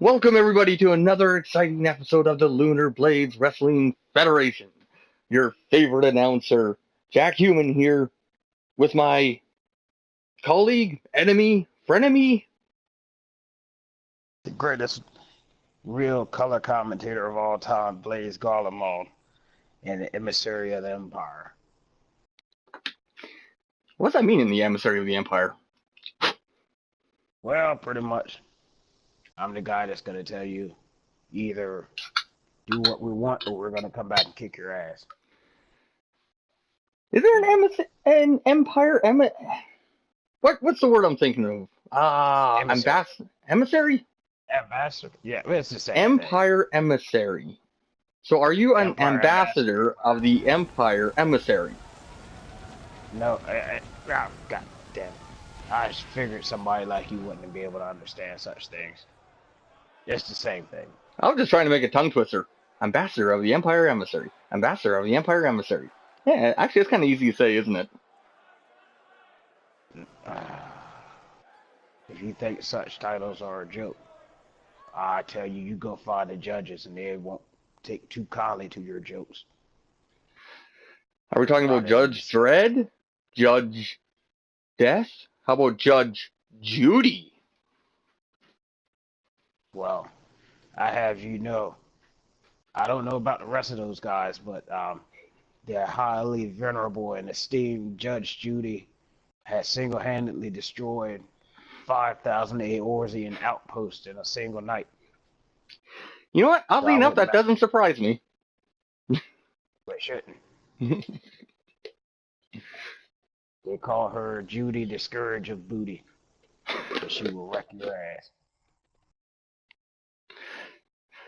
Welcome everybody to another exciting episode of the LunarBlades Wrestling Federation. Your favorite announcer, Jack Human here, with my colleague, enemy, frenemy. The greatest real color commentator of all time, Blaze Garlemald, and the emissary of the Empire. What does that mean in the emissary of the Empire? Well, pretty much. I'm the guy that's going to tell you either do what we want or we're going to come back and kick your ass. Is there an empire? What's the word I'm thinking of? Emissary? Ambassador? Yeah, it's the same Empire thing. emissary. So are you an Empire ambassador of the Empire emissary? No, God damn it. I just figured somebody like you wouldn't be able to understand such things. It's the same thing. I was just trying to make a tongue twister. Ambassador of the Empire Emissary. Ambassador of the Empire Emissary. Yeah, actually, it's kind of easy to say, isn't it? If you think such titles are a joke, I tell you, you go find the judges and they won't take too kindly to your jokes. Are we talking about Judge Dredd? Judge Death? How about Judge Judy? Well, I have you know, I don't know about the rest of those guys, but their highly venerable and esteemed Judge Judy has single-handedly destroyed 5,000 Eorzean outposts in a single night. You know what? Oddly enough, that doesn't surprise me. But it shouldn't. They call her Judy the Scourge of Booty. But she will wreck your ass.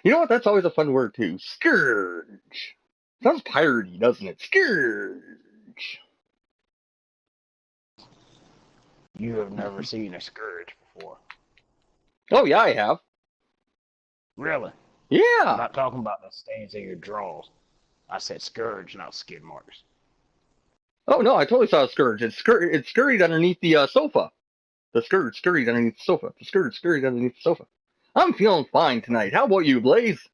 You know what? That's always a fun word, too. Scourge. Sounds piratey, doesn't it? Scourge. You have never seen a scourge before. Oh, yeah, I have. Really? Yeah. I'm not talking about the stains in your drawers. I said scourge, not skid marks. Oh, no, I totally saw a scourge. It's scurried underneath the sofa. The scourge scurried underneath the sofa. The scourge scurried underneath the sofa. I'm feeling fine tonight. How about you, Blaze?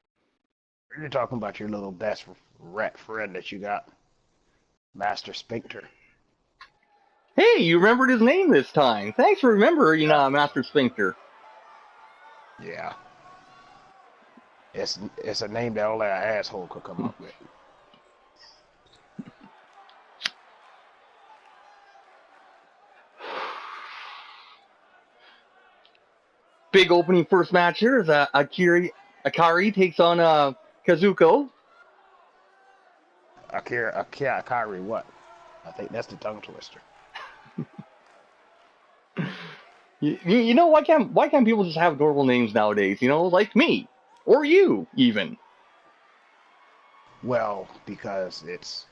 You're talking about your little best rat friend that you got, Master Sphincter. Hey, you remembered his name this time. Thanks for remembering, Master Sphincter. Yeah. It's a name that only an asshole could come up with. Big opening first match here is Akari takes on Kazuko. Akari what? I think that's the tongue twister. You know, why can't people just have normal names nowadays? You know, like me or you even. Well, because it's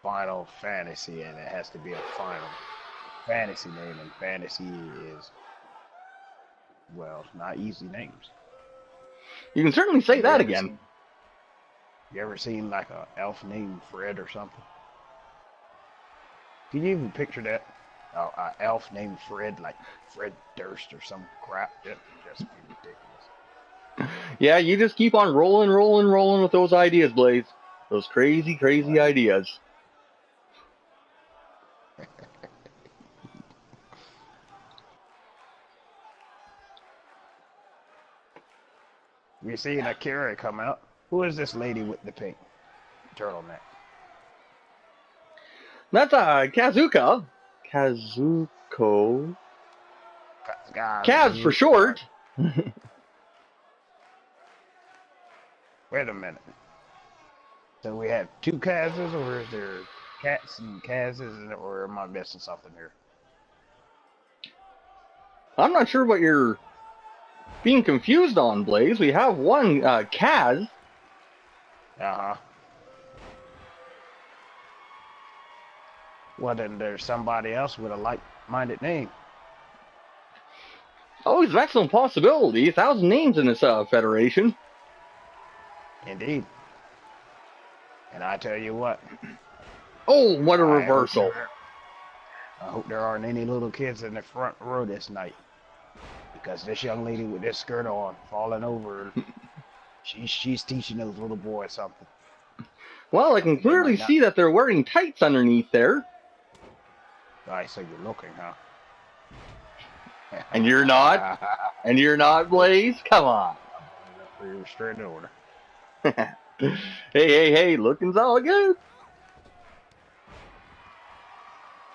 Final Fantasy and it has to be a Final Fantasy name, and fantasy is, well, not easy names. You can certainly say that again. You ever seen like an elf named Fred or something? Can you even picture that? An elf named Fred, like Fred Durst or some crap. It'd just be ridiculous. Yeah, you just keep on rolling with those ideas, Blaze. Those crazy ideas. We seen Akira come out. Who is this lady with the pink turtleneck? That's Kazuko. Kazuko. Kaz for short. Wait a minute. So we have two Kazes, or is there cats and Kazes, or am I missing something here? I'm not sure what you're being confused on, Blaze. We have one Kaz. Uh-huh. Well, then there's somebody else with a like-minded name. Always an excellent possibility. 1,000 names in this federation. Indeed. And I tell you what. Oh, what a reversal. I hope there aren't any little kids in the front row this night. because this young lady with this skirt on, falling over, she's teaching those little boys something. Well, I can clearly see that they're wearing tights underneath there. I say you're looking, huh? And you're not? And you're not, Blaze? Come on. For your restraining order. Hey, looking's all good.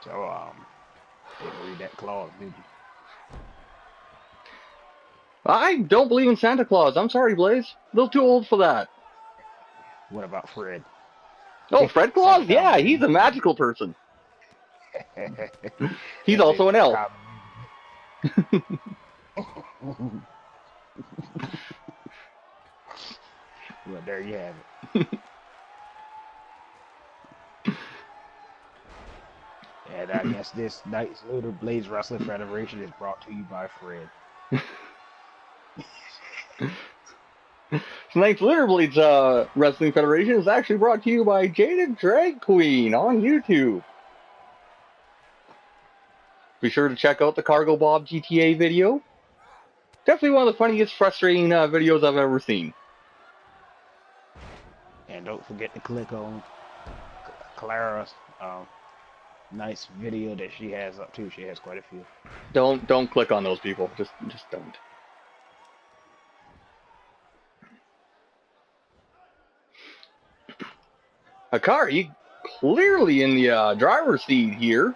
So, didn't read that clause, did you? I don't believe in Santa Claus. I'm sorry, Blaze. A little too old for that. What about Fred? Oh, Fred Claus? Yeah, he's a magical person. He's also an elf. Well, there you have it. And I guess this night's LunarBlades Wrestling Federation is brought to you by Fred. Tonight's LunarBlades Wrestling Federation is actually brought to you by Jaded Drag Queen on YouTube. Be sure to check out the Cargo Bob GTA video. Definitely one of the funniest, frustrating videos I've ever seen. And don't forget to click on Clara's nice video that she has up too. She has quite a few. Don't click on those people. Just don't. Akari clearly in the driver's seat here.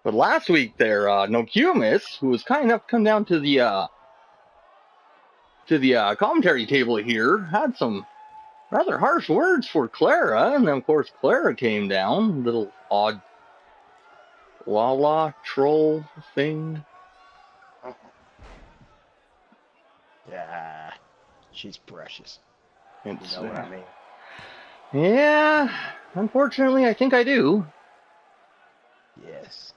But last week there, Nokumis, who was kind enough to come down to the commentary table here, had some rather harsh words for Clara, and then of course Clara came down, little odd la troll thing. Yeah, she's precious. It's, you know what I mean? Yeah, unfortunately, I think I do. Yes.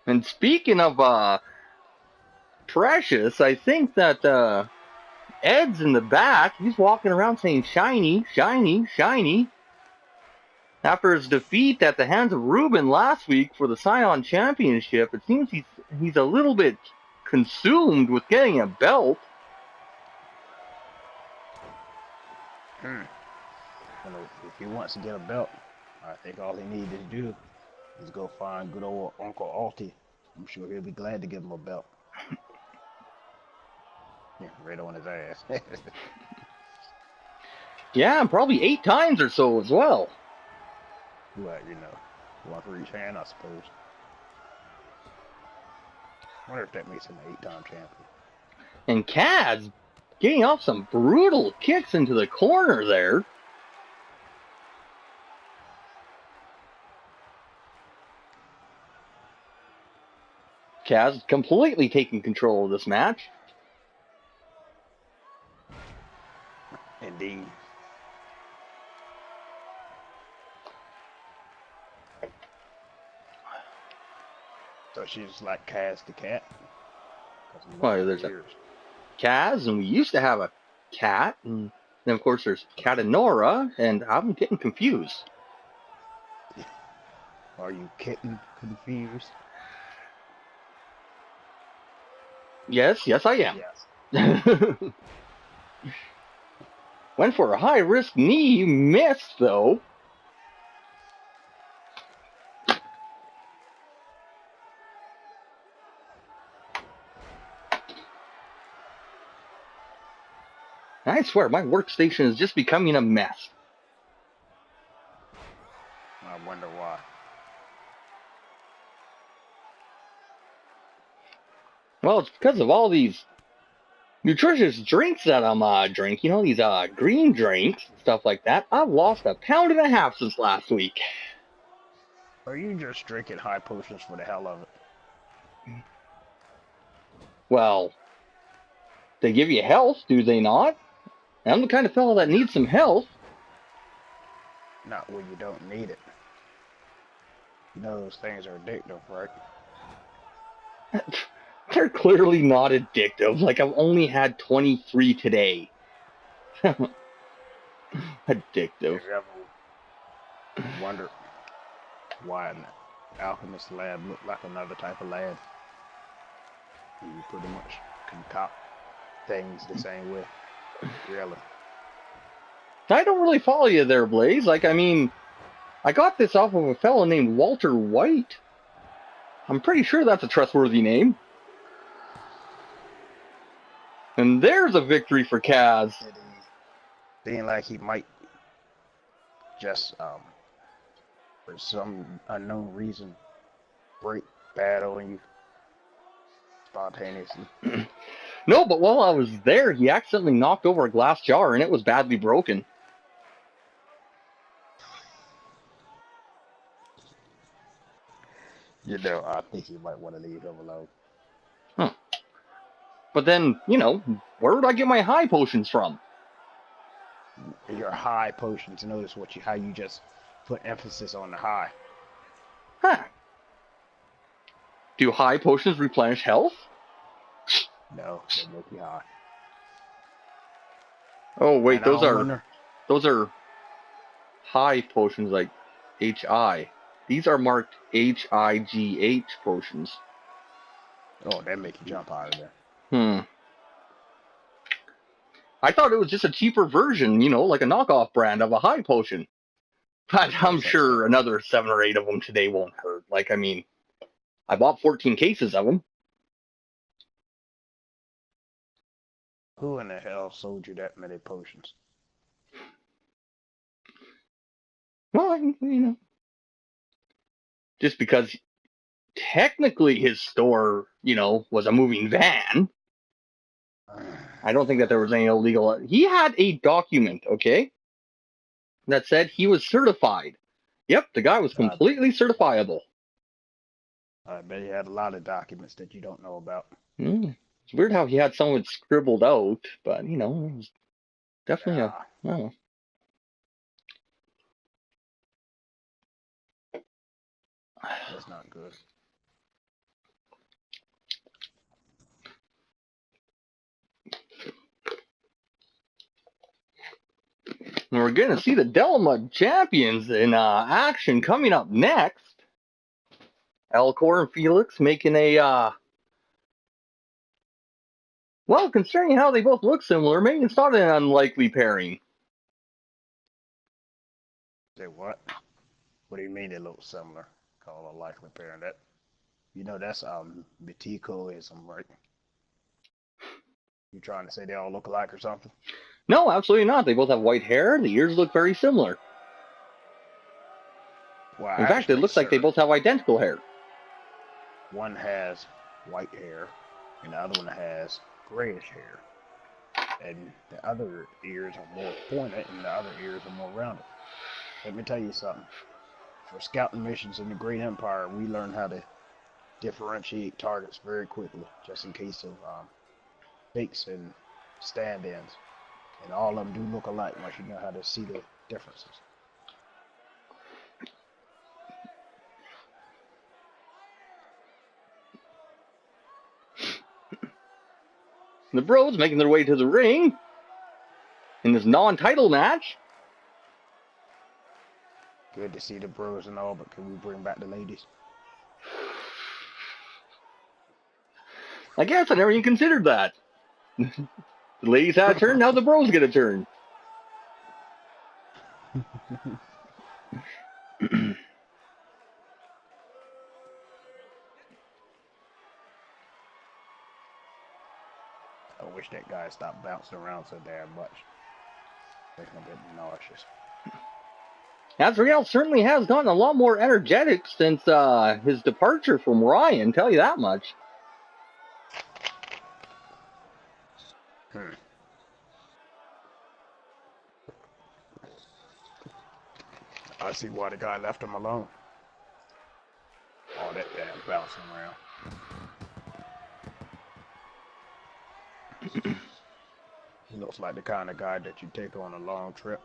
And speaking of precious, I think that Ed's in the back. He's walking around saying shiny, shiny, shiny. After his defeat at the hands of Ruben last week for the Scion Championship, it seems he's a little bit consumed with getting a belt. Well, if he wants to get a belt, I think all he needs to do is go find good old Uncle Alti. I'm sure he'll be glad to give him a belt. Yeah, right on his ass. Yeah, probably 8 times or so as well. Well, you know, one for each hand, I suppose. I wonder if that makes him an 8-time champion. And Kaz getting off some brutal kicks into the corner there. Kaz completely taking control of this match. Indeed. So she's like Kaz the cat. Well, there's a Kaz, and we used to have a cat, and then of course there's Katanora, and I'm getting confused. Are you kitten confused? Yes, I am. Yes. Went for a high-risk knee, missed though. I swear, my workstation is just becoming a mess. I wonder why. Well, it's because of all these nutritious drinks that I'm drinking. You know, these green drinks, stuff like that. I've lost 1.5 pounds since last week. Are you just drinking high potions for the hell of it? Well, they give you health, do they not? I'm the kind of fellow that needs some health. Not when you don't need it. You know those things are addictive, right? They're clearly not addictive. Like, I've only had 23 today. Addictive. Have you ever wondered why an alchemist lab looked like another type of lab? You pretty much concoct things the same way. Really. I don't really follow you there, Blaze. Like, I mean, I got this off of a fellow named Walter White. I'm pretty sure that's a trustworthy name. And there's a victory for Kaz. Did he seem like he might just, for some unknown reason, break bad on you spontaneously? No, but while I was there, he accidentally knocked over a glass jar and it was badly broken. You know, I think you might want to leave him alone. Huh. But then, you know, where would I get my high potions from? Your high potions. Notice how you just put emphasis on the high. Huh. Do high potions replenish health? No, they make you high. Oh wait, And those are high potions like HI. These are marked HIGH potions. Oh, that make you jump out of there. I thought it was just a cheaper version, you know, like a knockoff brand of a high potion. But I'm sure another 7 or 8 of them today won't hurt. Like, I mean, I bought 14 cases of them. Who in the hell sold you that many potions? Well, you know, just because technically his store, you know, was a moving van. I don't think that there was any illegal. He had a document, okay, that said he was certified. Yep, the guy was completely certifiable. I bet he had a lot of documents that you don't know about. It's weird how he had some of it scribbled out, but, you know, it was definitely That's not good. And we're going to see the Delma champions in action coming up next. Elcor and Felix making a, well, considering how they both look similar, maybe it's not an unlikely pairing. Say what? What do you mean they look similar? Call a likely pairing. That, you know, that's Meticoism, right? You trying to say they all look alike or something? No, absolutely not. They both have white hair. The ears look very similar. Well, in fact, it looks like they both have identical hair. One has white hair, and the other one has grayish hair. And the other ears are more pointed, and the other ears are more rounded. Let me tell you something. For scouting missions in the Great Empire, we learned how to differentiate targets very quickly, just in case of fakes and stand-ins. And all of them do look alike once you know how to see the differences. The Bros making their way to the ring in this non-title match. Good to see the Bros and all, but can we bring back the ladies? I guess I never even considered that. The ladies had a turn, now the Bros get a turn. I wish that guy stopped bouncing around so damn much. Makes me a bit nauseous. Azrael certainly has gotten a lot more energetic since his departure from Ryan, tell you that much. I see why the guy left him alone. All that damn bouncing around. He looks like the kind of guy that you take on a long trip,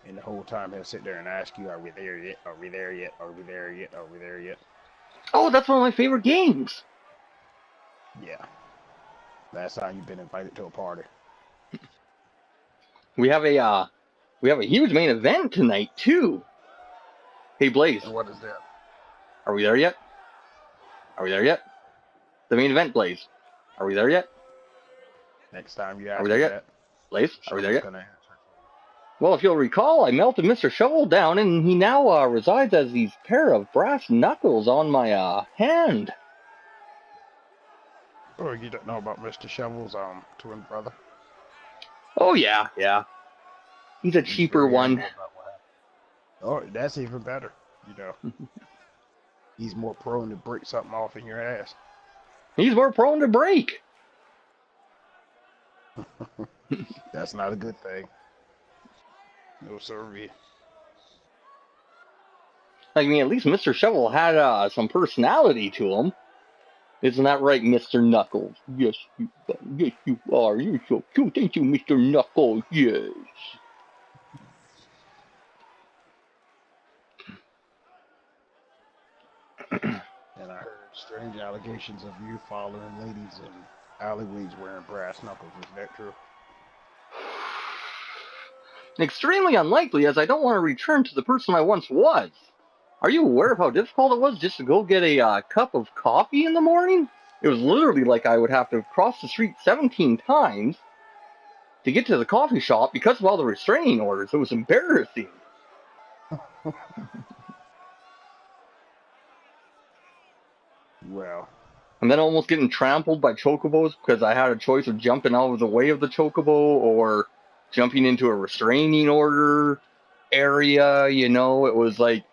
and the whole time he'll sit there and ask you, are we there yet? Are we there yet? Are we there yet? Are we there yet? Oh, that's one of my favorite games. Yeah. Last time you've been invited to a party. We have a We have a huge main event tonight, too. Hey, Blaze. And what is that? Are we there yet? Are we there yet? The main event, Blaze. Are we there yet? Next time you Are ask we me there yet? that, Blaze, are we there yet? gonna answer. Well, if you'll recall, I melted Mr. Shovel down, and he now resides as these pair of brass knuckles on my hand. Oh, you don't know about Mr. Shovel's twin brother? Oh, yeah. He's a cheaper very one. angry about what happened. Oh, that's even better. You know, he's more prone to break something off in your ass. He's more prone to break. That's not a good thing. No, sirree. I mean, at least Mr. Shovel had some personality to him. Isn't that right, Mr. Knuckles? Yes, you are. You're so cute, ain't you, Mr. Knuckles? Yes. And I heard strange allegations of you following ladies in alleyways wearing brass knuckles. Is that true? Extremely unlikely, as I don't want to return to the person I once was. Are you aware of how difficult it was just to go get a cup of coffee in the morning? It was literally like I would have to cross the street 17 times to get to the coffee shop because of all the restraining orders. It was embarrassing. Well, And then almost getting trampled by chocobos because I had a choice of jumping out of the way of the chocobo or jumping into a restraining order area. You know, it was like,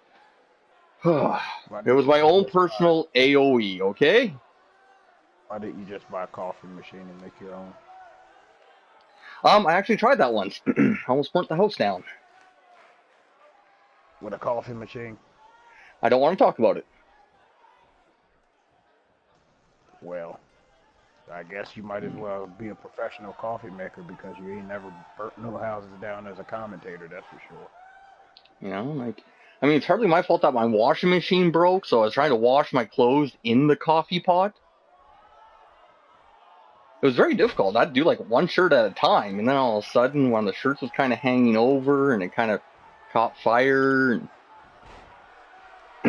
it was my own personal AOE, okay? Why didn't you just buy a coffee machine and make your own? I actually tried that once. Almost burnt the house down. With a coffee machine? I don't want to talk about it. Well, I guess you might as well be a professional coffee maker because you ain't never burnt no houses down as a commentator, that's for sure. You know, like, I mean, it's hardly my fault that my washing machine broke, so I was trying to wash my clothes in the coffee pot. It was very difficult. I'd do like one shirt at a time, and then all of a sudden, one of the shirts was kind of hanging over, and it kind of caught fire.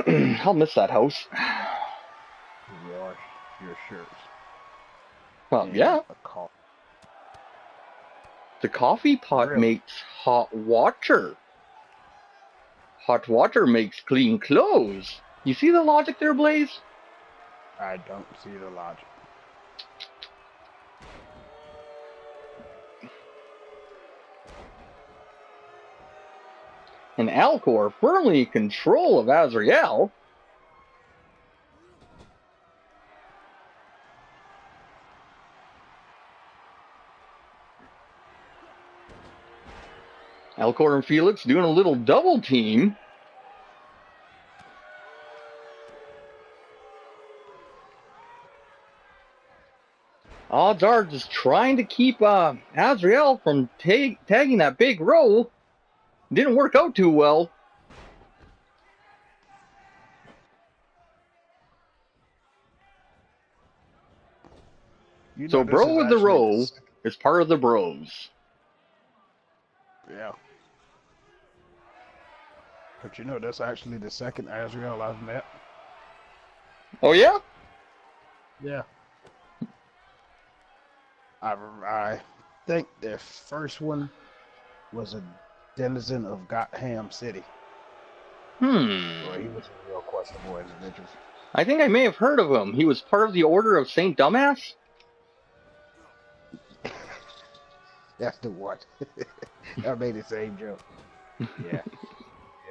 And I'll miss that house. Wash your shirts. Well, yeah. The coffee pot makes hot water. Hot water makes clean clothes. You see the logic there, Blaze? I don't see the logic. And Alcor, firmly in control of Azrael. Alcor and Felix doing a little double team. Odds are just trying to keep Azrael from tagging that big roll. Didn't work out too well. You know, So bro with the roll is part of the bros. Yeah. But you know, that's actually the second Azrael I've met. Oh, yeah? Yeah. I think the first one was a denizen of Gotham City. Well, he was a real questionable individual. I think I may have heard of him. He was part of the Order of Saint Dumbass? That's the one. I made the same joke. Yeah.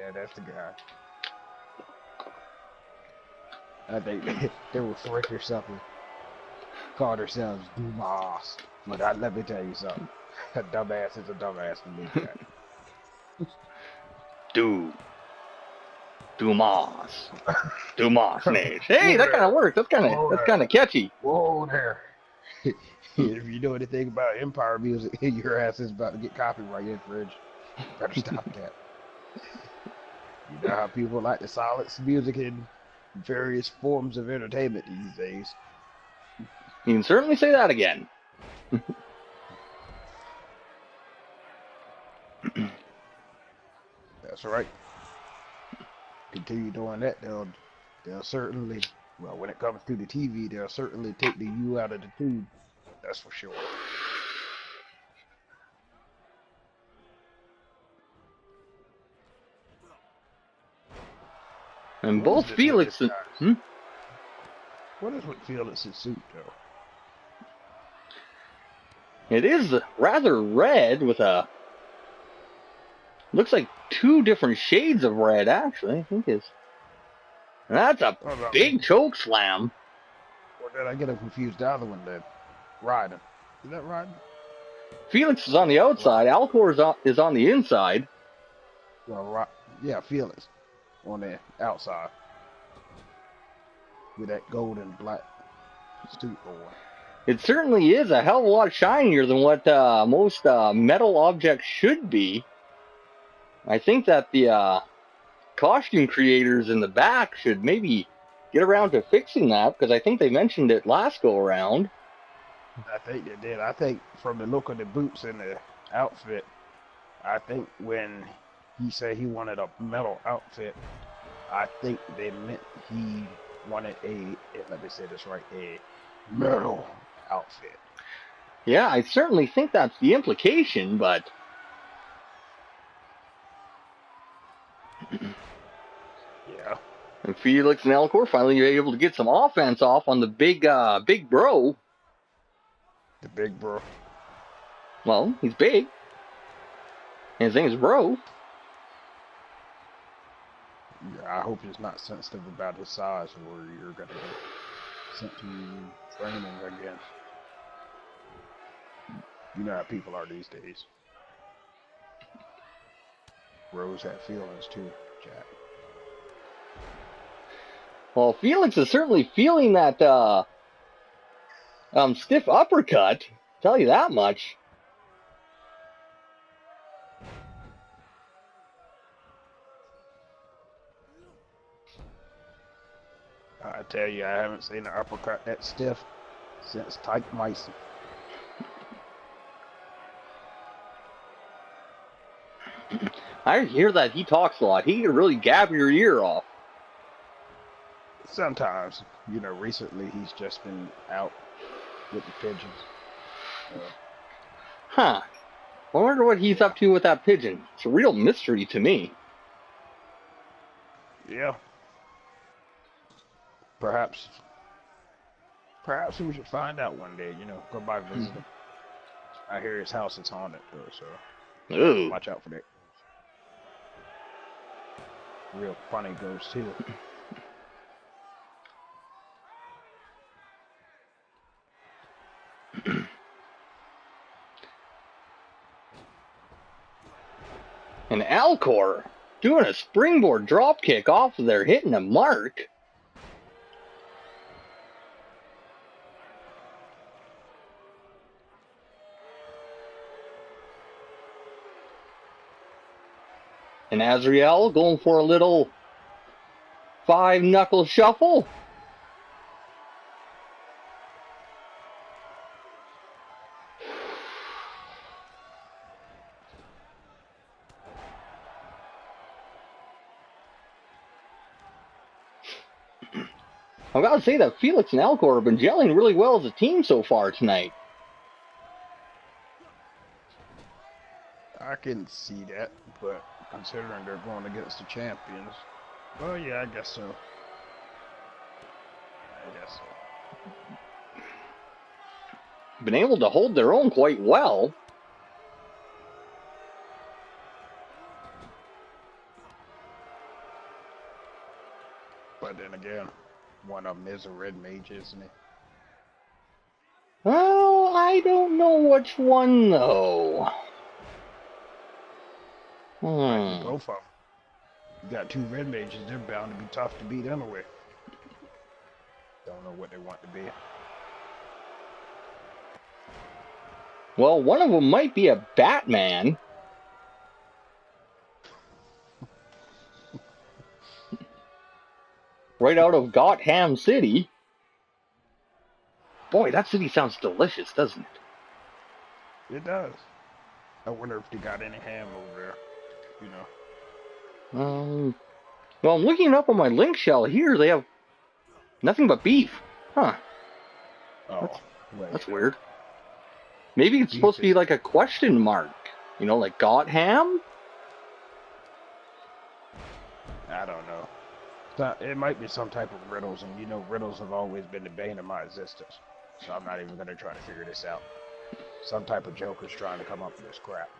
Yeah, that's the guy. I think they were Frick or something. Called themselves Dumas. But let me tell you something. A dumbass is a dumbass to me, Jack. Dumas. Dumas, Nate. Hey, that kind of works. That's kind of catchy. Whoa there. If you know anything about Empire music, your ass is about to get copyright infringed. Better stop that. You know how people like to silence music in various forms of entertainment these days. You can certainly say that again. That's right. Continue doing that, they'll certainly, well, when it comes to the TV, they'll certainly take the U out of the tube. That's for sure. And What both is this with Felix this and... guy's- What is with Felix's suit, though? It is rather red with a... Looks like two different shades of red, actually. I think it's... And that's a Hold on. big choke slam. Or did I get it confused? The other one, the Riding. Is that Riding? Felix is on the outside. Alcor is on the inside. Well, yeah, Felix on the outside with that gold and black suit on. It certainly is a hell of a lot shinier than what most metal objects should be. I think that the costume creators in the back should maybe get around to fixing that, because I think they mentioned it last go around. I think they did. I think from the look of the boots and the outfit, I think when he said he wanted a metal outfit, I think they meant he wanted let me say this right, a metal outfit. Yeah, I certainly think that's the implication, but... Yeah. And Felix and Alcor finally able to get some offense off on the big bro. The big bro. Well, he's big. And his name is Bro. Yeah, I hope he's not sensitive about his size, or you're gonna get sent to training again. You know how people are these days. Rose had feelings too, Jack. Well, Felix is certainly feeling that stiff uppercut. Tell you that much. I tell you, I haven't seen an uppercut that stiff since Tyke Meissen. I hear that he talks a lot. He can really gab your ear off. Sometimes, recently he's just been out with the pigeons. Huh. I wonder what he's up to with that pigeon. It's a real mystery to me. Yeah. Perhaps we should find out one day, go by visit him. I hear his house is haunted, though, so Ooh. watch out for that. Real funny ghost, too. And Alcor doing a springboard drop kick off of there, hitting a mark. And Azrael going for a little 5-knuckle shuffle. I've got to say that Felix and Alcor have been gelling really well as a team so far tonight. I can see that, but considering they're going against the champions, well, yeah, I guess so. Been able to hold their own quite well. But then again, one of them is a red mage, isn't it? Well, I don't know which one, though. Both of them. You got two red mages, they're bound to be tough to beat anyway. Don't know what they want to be. Well, one of them might be a Batman. Right out of Gotham City. Boy, that city sounds delicious, doesn't it? It does. I wonder if they got any ham over there, Well, I'm looking up on my link shell here. They have nothing but beef. Huh. Oh, wait. That's weird. Maybe it's Beef supposed to be is. like a question mark. You know, like got ham? I don't know. It might be some type of riddles, and you know, riddles have always been the bane of my existence. So I'm not even gonna try to figure this out. Some type of joker's trying to come up with this crap.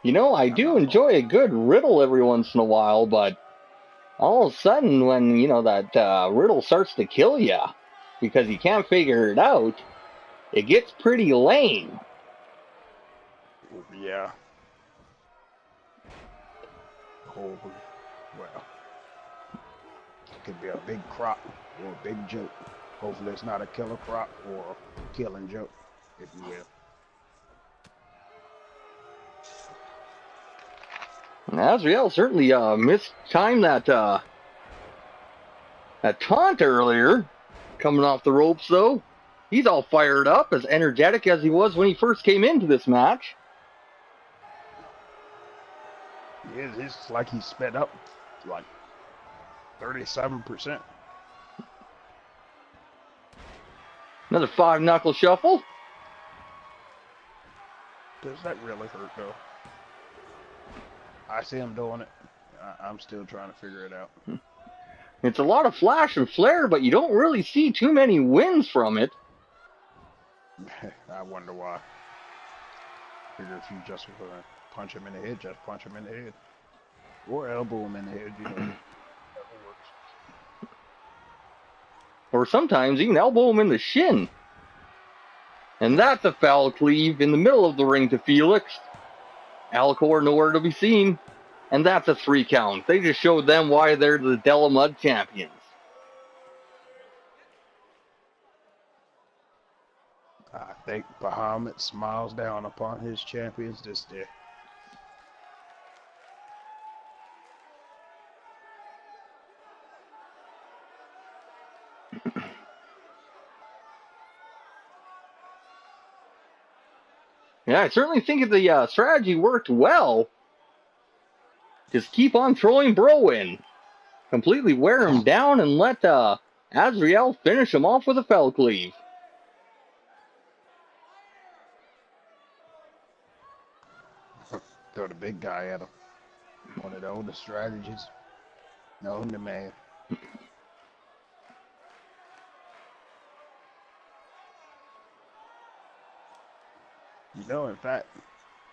You know, I I'm do not enjoy falling. a good riddle every once in a while, but all of a sudden, when, you know, that riddle starts to kill you because you can't figure it out, it gets pretty lame. Yeah. Holy. Well, it could be a big crop or a big joke. Hopefully, it's not a killer crop or a killing joke, if you will. Azrael certainly mistimed that taunt earlier, coming off the ropes though. He's all fired up, as energetic as he was when he first came into this match. It's like he sped up like 37%. Another 5-knuckle shuffle. Does that really hurt though? I see him doing it. I'm still trying to figure it out. It's a lot of flash and flare, but you don't really see too many wins from it. I wonder why. Figure if you just punch him in the head, just punch him in the head. Or elbow him in the head, you know. Whatever works. Or sometimes even elbow him in the shin. And that's a foul cleave in the middle of the ring to Felix. Alcor nowhere to be seen. And that's a 3 count. They just showed them why they're the Della Mud champions. I think Bahamut smiles down upon his champions this day. Yeah, I certainly think the strategy worked well. Just keep on throwing Bro in. Completely wear him down and let Azrael finish him off with a fell cleave. Throw the big guy at him. One of the oldest strategies known to man. You know, in fact,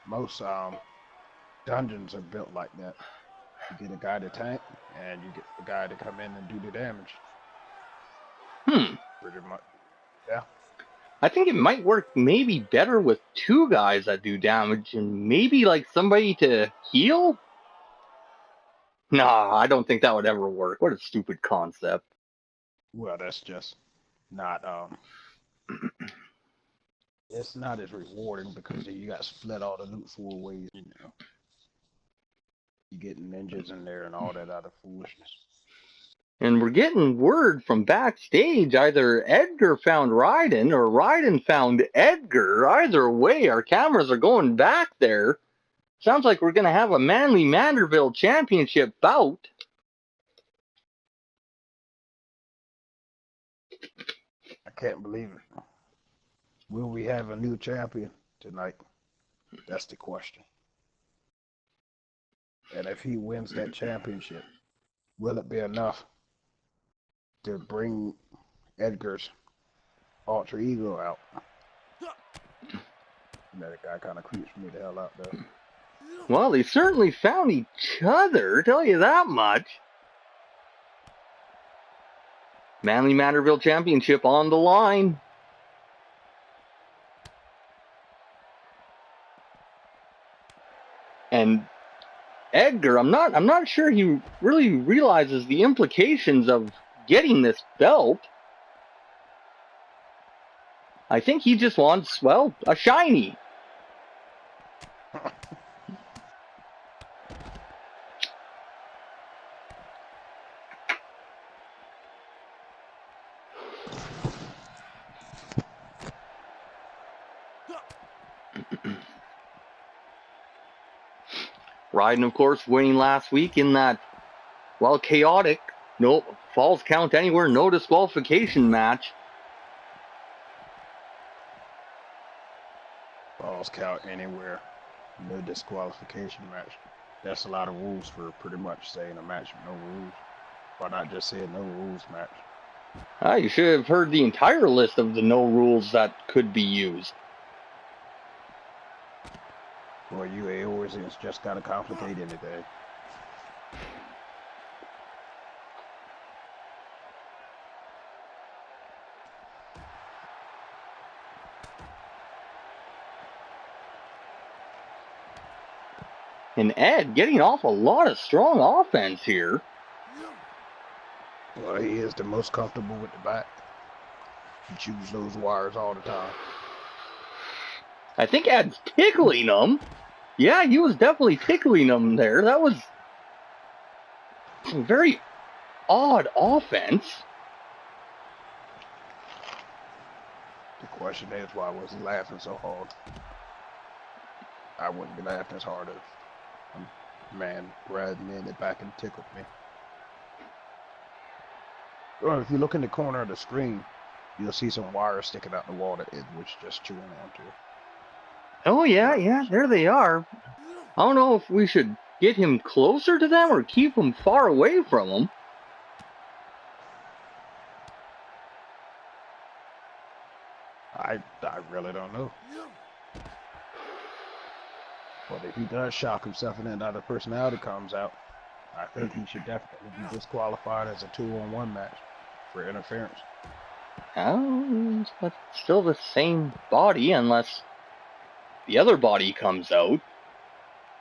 most dungeons are built like that. You get a guy to tank, and you get the guy to come in and do the damage. Pretty much. Yeah. I think it might work maybe better with 2 guys that do damage and maybe like somebody to heal? Nah, I don't think that would ever work. What a stupid concept. Well, that's just not it's not as rewarding because you got to split all the loot 4 ways, you know. You get ninjas in there and all that other foolishness. And we're getting word from backstage either Edgar found Raiden or Raiden found Edgar. Either way, our cameras are going back there. Sounds like we're going to have a Manly Manderville championship bout. I can't believe it. Will we have a new champion tonight? That's the question. And if he wins that championship, will it be enough to bring Edgar's alter ego out? That guy kind of creeps me the hell out, though. Well, they certainly found each other, tell you that much. Manly Manderville championship on the line. And Edgar, I'm not sure he really realizes the implications of getting this belt. I think he just wants, well, a shiny. Ryden, of course, winning last week in that, well, chaotic, no falls count anywhere, no disqualification match. Falls count anywhere, no disqualification match. That's a lot of rules for pretty much saying a match with no rules. Why not just say a no rules match? You should have heard the entire list of the no rules that could be used. Well, you Aorsians just gotta complicate anything. And Ed getting off a lot of strong offense here. Well, he is the most comfortable with the back. He chews those wires all the time. I think Ed's tickling him. Yeah, he was definitely tickling him there. That was some very odd offense. The question is, why was he laughing so hard? I wouldn't be laughing as hard if a man grabbed me in the back and tickled me. Well, if you look in the corner of the screen, you'll see some wires sticking out the wall that Ed was just chewing onto. Oh, yeah, there they are. I don't know if we should get him closer to them or keep him far away from them. I really don't know. But if he does shock himself and another personality comes out, I think he should definitely be disqualified as a 2-on-1 match for interference. Oh, but still the same body unless the other body comes out,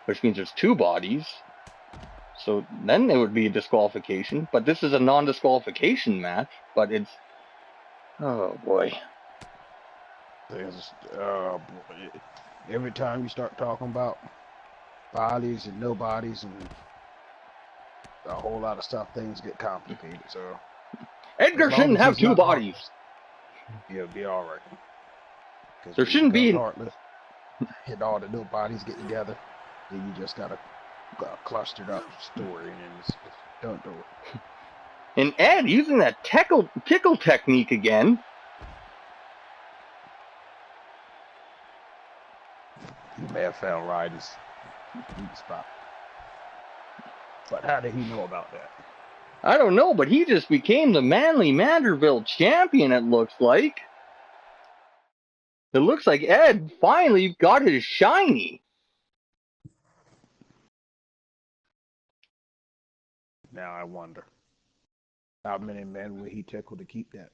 which means there's two bodies. So then it would be a disqualification. But this is a non-disqualification match. But it's... oh, boy. Oh, boy. Every time you start talking about bodies and no bodies and a whole lot of stuff, things get complicated. So Edgar shouldn't have two bodies. He'll be all right. There shouldn't be... heartless, and all the no bodies get together, then you just got a clustered up story, and it's don't do it. And Ed using that tickle technique again. He may have found Ryden's weak spot. But how did he know about that? I don't know, but he just became the Manly Manderville champion, it looks like. It looks like Ed finally got his shiny. Now I wonder, how many men will he tickle to keep that?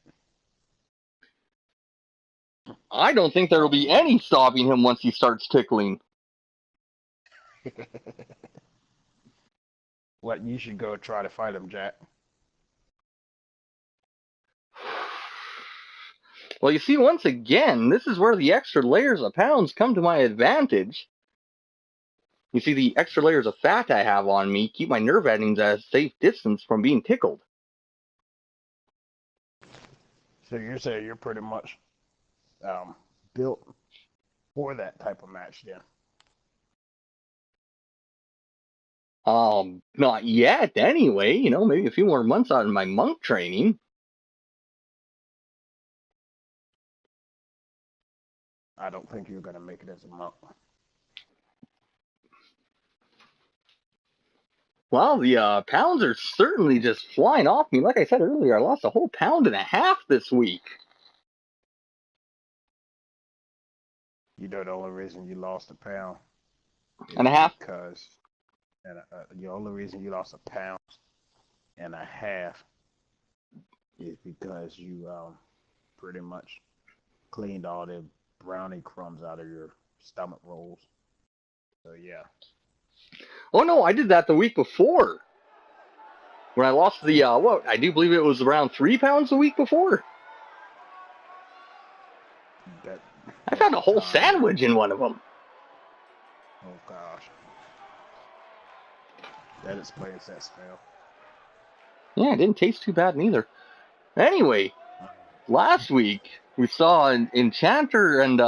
I don't think there will be any stopping him once he starts tickling. What, you should go try to fight him, Jack. Well, you see, once again, this is where the extra layers of pounds come to my advantage. You see, the extra layers of fat I have on me keep my nerve endings at a safe distance from being tickled. So you're saying you're pretty much built for that type of match, then? Not yet, anyway. You know, maybe a few more months out of my monk training. I don't think you're going to make it as a monk. Well, the pounds are certainly just flying off me. Like I said earlier, I lost a whole 1.5 pounds this week. You know, the only reason you lost 1.5 pounds and a half? Because, the only reason you lost 1.5 pounds is because you pretty much cleaned all the brownie crumbs out of your stomach rolls. So, yeah. Oh, no, I did that the week before. When I lost the, I do believe it was around 3 pounds the week before. I found a whole sandwich in one of them. Oh, gosh. That explains that smell. Yeah, it didn't taste too bad neither. Anyway, last week we saw an Enchanter and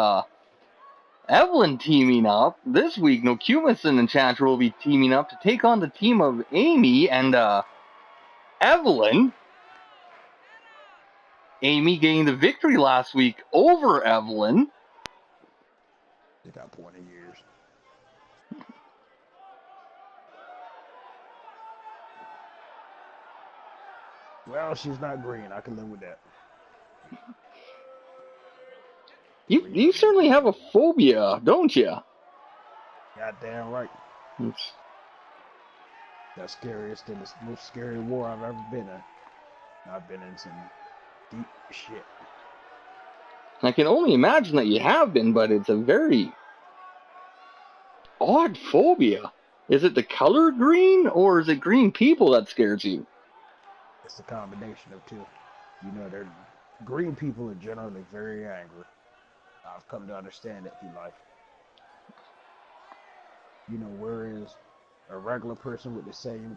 Evelyn teaming up. This week, Nokumis and Enchanter will be teaming up to take on the team of Amy and Evelyn. Amy gained the victory last week over Evelyn. They got 20 years. Well, she's not green. I can live with that. You certainly have a phobia, don't you? Goddamn right. That's scariest and the most scary war I've ever been in. I've been in some deep shit. I can only imagine that you have been, but it's a very odd phobia. Is it the color green, or is it green people that scares you? It's a combination of two. You know, green people are generally very angry. I've come to understand that through life. You know, whereas a regular person with the same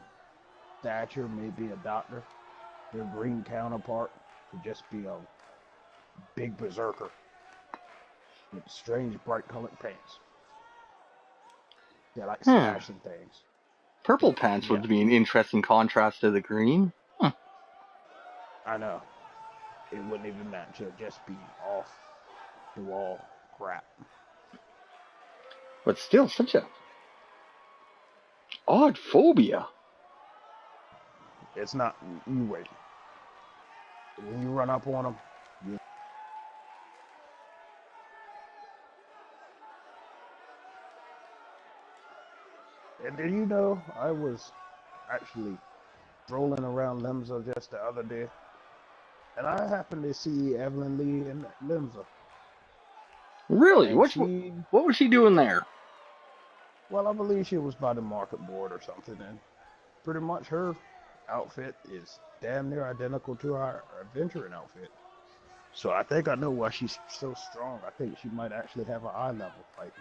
stature, maybe a doctor, their green counterpart could just be a big berserker with strange bright colored pants. They like smashing things. Purple pants would be an interesting contrast to the green. I know. It wouldn't even match. It'd just be off the wall crap. But still, such a odd phobia. It's not. You wait. When you run up on them, and then you know, I was actually strolling around Limsa just the other day, and I happened to see Evelyn Lee in Limsa. Really? What was she doing there? Well, I believe she was by the market board or something, and pretty much her outfit is damn near identical to our adventuring outfit. So I think I know why she's so strong. I think she might actually have an eye level fighting.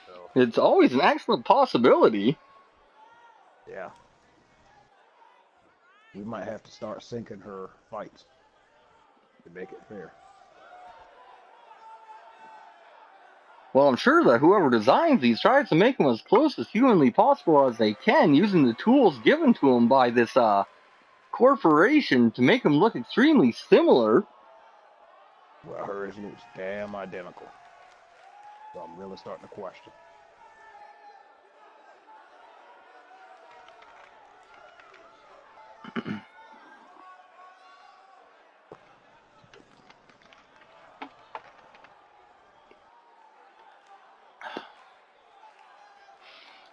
So, it's always an excellent possibility. Yeah. We might have to start sinking her fights to make it fair. Well, I'm sure that whoever designs these tries to make them as close as humanly possible as they can, using the tools given to them by this corporation to make them look extremely similar. Well, hers looks damn identical. So I'm really starting to question.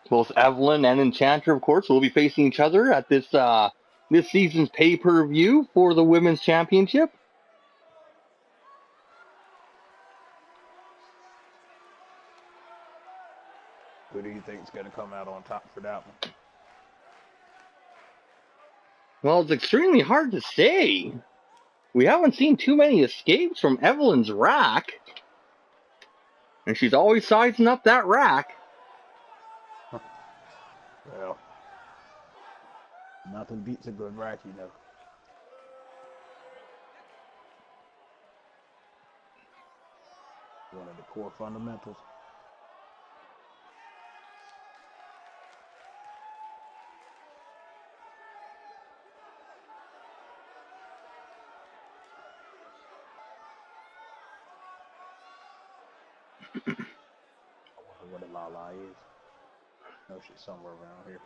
Both Evelyn and Enchanter, of course, will be facing each other at this season's pay-per-view for the Women's Championship. Who do you think is going to come out on top for that one? Well, it's extremely hard to say. We haven't seen too many escapes from Evelyn's rack. And she's always sizing up that rack. Well, nothing beats a good rack, you know. One of the core fundamentals. I wonder what a Lala is. I know she's somewhere around here.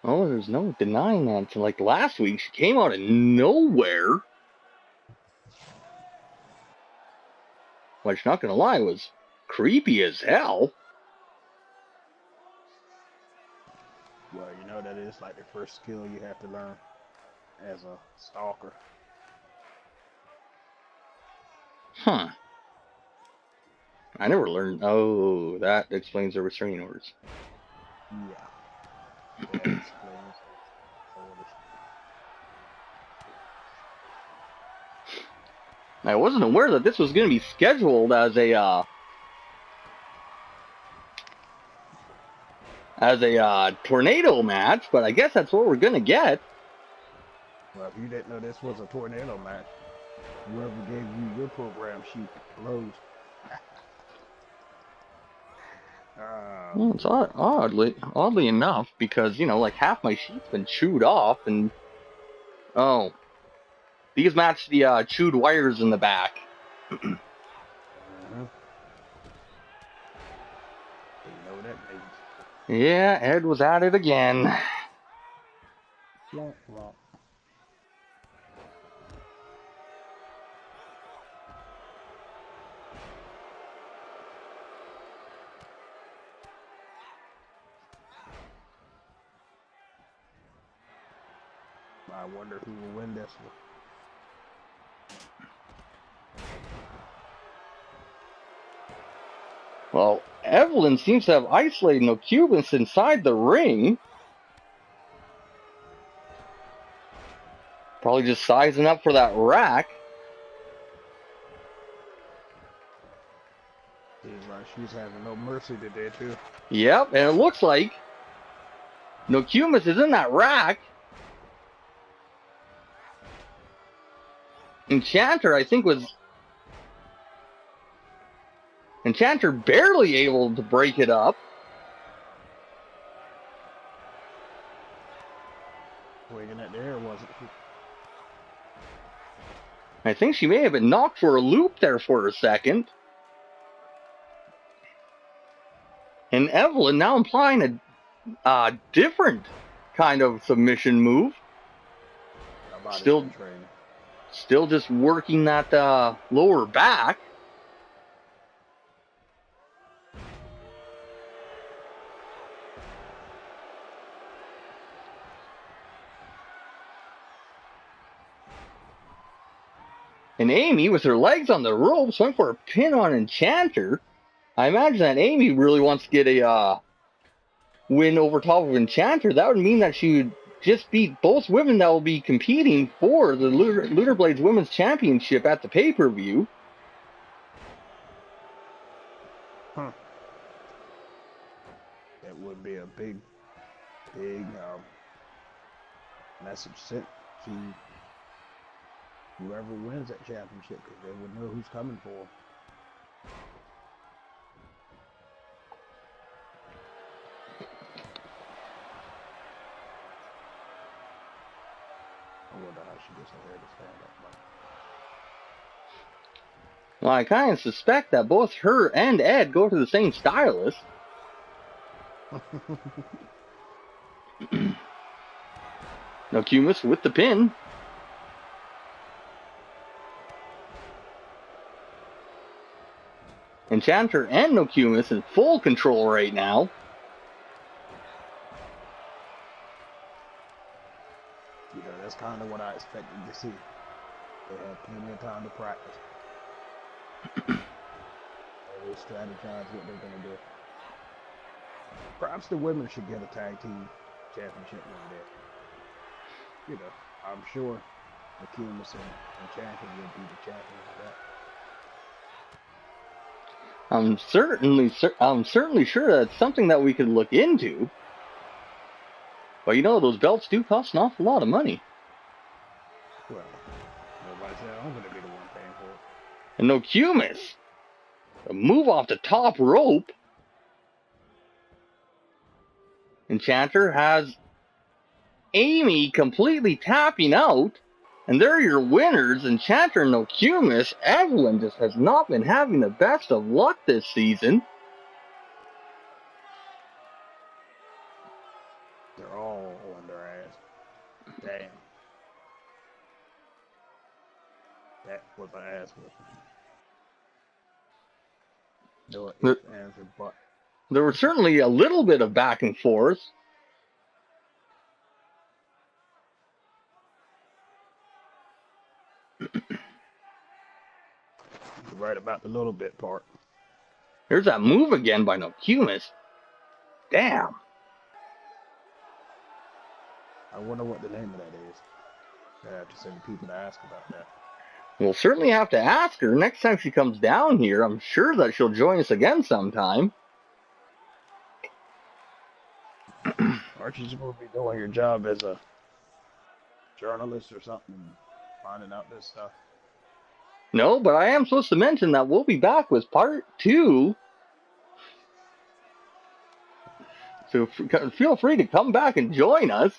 Oh, there's no denying that. Like last week, she came out of nowhere. Which, not gonna lie, was creepy as hell. Well, you know that is like the first skill you have to learn as a stalker. Huh. I never learned. Oh, that explains the restraining orders. Yeah. That explains orders. I wasn't aware that this was going to be scheduled as a tornado match, but I guess that's what we're going to get. Well, if you didn't know this was a tornado match, whoever gave you your program sheet blows. Well, it's oddly enough, because, you know, like half my sheet's been chewed off, and oh, these match the chewed wires in the back. You know what that means. Yeah, Ed was at it again. Womp womp. I wonder who will win this one. Well, Evelyn seems to have isolated no Cubans inside the ring. Probably just sizing up for that rack. Seems like she's having no mercy today, too. Yep, and it looks like Nokumis is in that rack. Enchanter, I think, was... Enchanter barely able to break it up. Swinging at the air, wasn't she? I think she may have been knocked for a loop there for a second. And Evelyn now implying a different kind of submission move. Still just working that lower back. And Amy, with her legs on the ropes, went for a pin on Enchanter. I imagine that Amy really wants to get a win over top of Enchanter. That would mean that she would just beat both women that will be competing for the LunarBlades Women's Championship at the pay-per-view. That would be a big message sent to whoever wins that championship, because they would know who's coming for them. I wonder how she gets her hair to stand up. Well, I kind of suspect that both her and Ed go to the same stylist. Nokumis with the pin. Enchanter and Nokumis in full control right now. You know, that's kind of what I expected to see. They had plenty of time to practice. Always strategize what they're going to do. Perhaps the women should get a tag team championship one day. You know, I'm sure Nokumis and Enchanter will be the champions of that. I'm certainly sure that's something that we could look into. But you know, those belts do cost an awful lot of money. Well, nobody said I'm going to be the one paying for it. And Nokumis, a move off the top rope. Enchanter has Amy completely tapping out. And they're your winners, Enchanter and Nokumis. Evelyn just has not been having the best of luck this season. They're all on their ass. Damn. That was an ass whipping. No ifs, ands, or buts. There was certainly a little bit of back and forth. You're right about the little bit part. There's that move again by Nokumis. Damn. I wonder what the name of that is. I have to send people to ask about that. We'll certainly have to ask her next time she comes down here. I'm sure that she'll join us again sometime. Aren't you supposed to be doing your job as a journalist or something, finding out this stuff? No, but I am supposed to mention that we'll be back with part 2 So feel free to come back and join us.